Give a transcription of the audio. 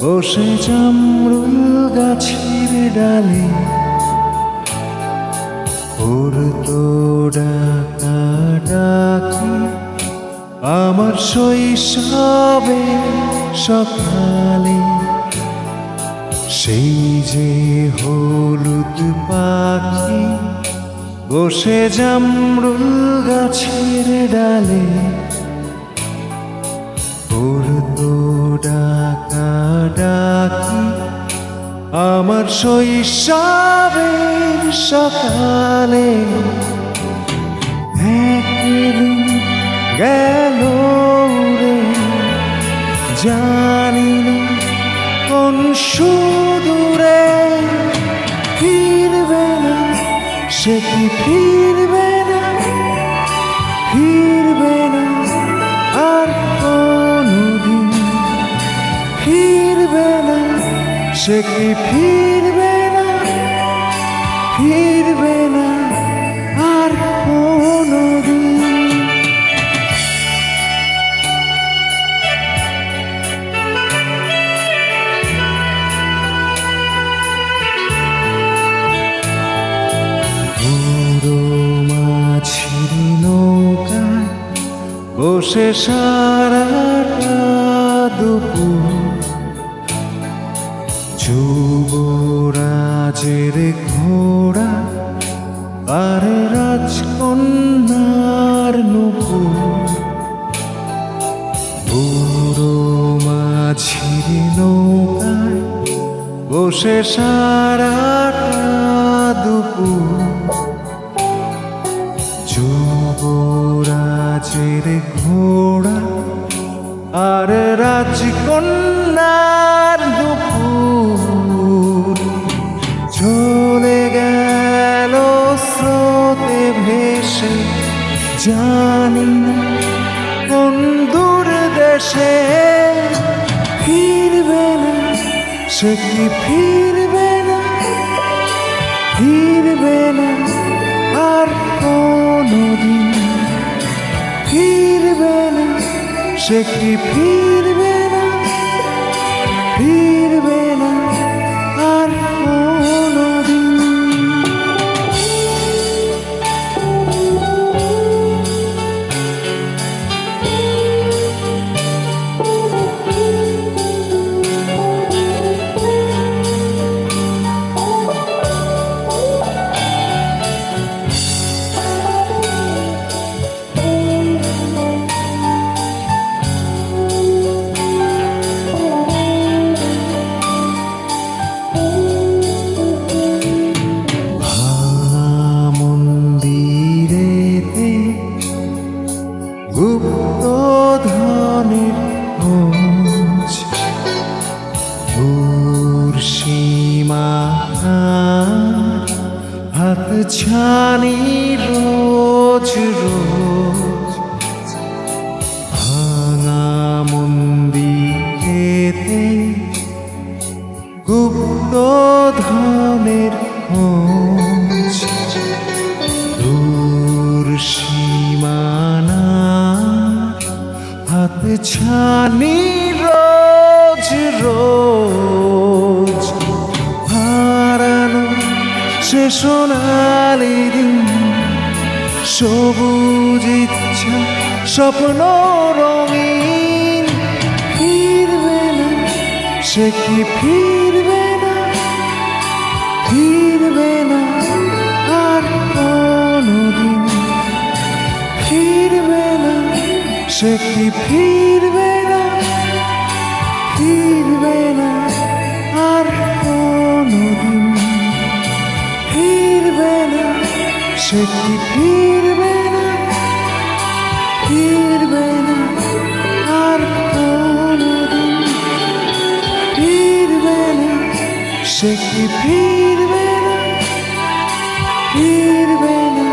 বসে জামরুল গাছের ডালে পড়তো ডাকাডাকি আমার শৈশবে সকালে। সেই যে হলুদ পাখি বসে জামরুল গাছের ডালে পড়তো ডাকাডাকি আমার শৈশবের সকালে। একদিন গেল রে জানি না কোন সুদূরে, ফিরবে না সে কি ফিরবে না, ফিরবে না আর কোনদিন, ফিরবে না সে কি ফিরবে না, ফিরবে না আর কোনদিন। বুড়ো মাঝির নৌকায় বসে সারাটা দুপুর যুবরাজের ঘোড়া আর রাজকন্যার নূপুর। বুড়ো মাঝির নৌকায় বসে সারাটা দুপুর যুবরাজের ঘোড়া আর রাজকন্যার নূপুর। চলে গেল স্রোতে ভেসে জানি না কোন দূর দেশে, ফিরবে না সে কি ফিরবে না, ফিরবে না আর কোনদিন, ফিরবে না সে কি ফিরবে না, ফিরবে না আর কোনদিন। গুপ্ত ধনের খোঁজ দূর সীমানার হাত ছানি রোজ রোজ। ভাঙা মন্দিরেতে গুপ্ত ধনের খোঁজ দূর সীমানা হাত ছানি রোজ রোজ। হারানো সে সোনালি দিন সবুজ ইচ্ছা স্বপ্ন রঙিন, ফিরবে না সে কি ফিরবে না, ফিরবে না আর কোনদিন, ফিরবে না সে কি ফিরবে না, ফিরবে না আর কোনদিন, ফিরবে না সে কি ফিরবে না, ফিরবে না আর কোনদিন, ফিরবে না সে কি ফিরবে না, ফিরবে না।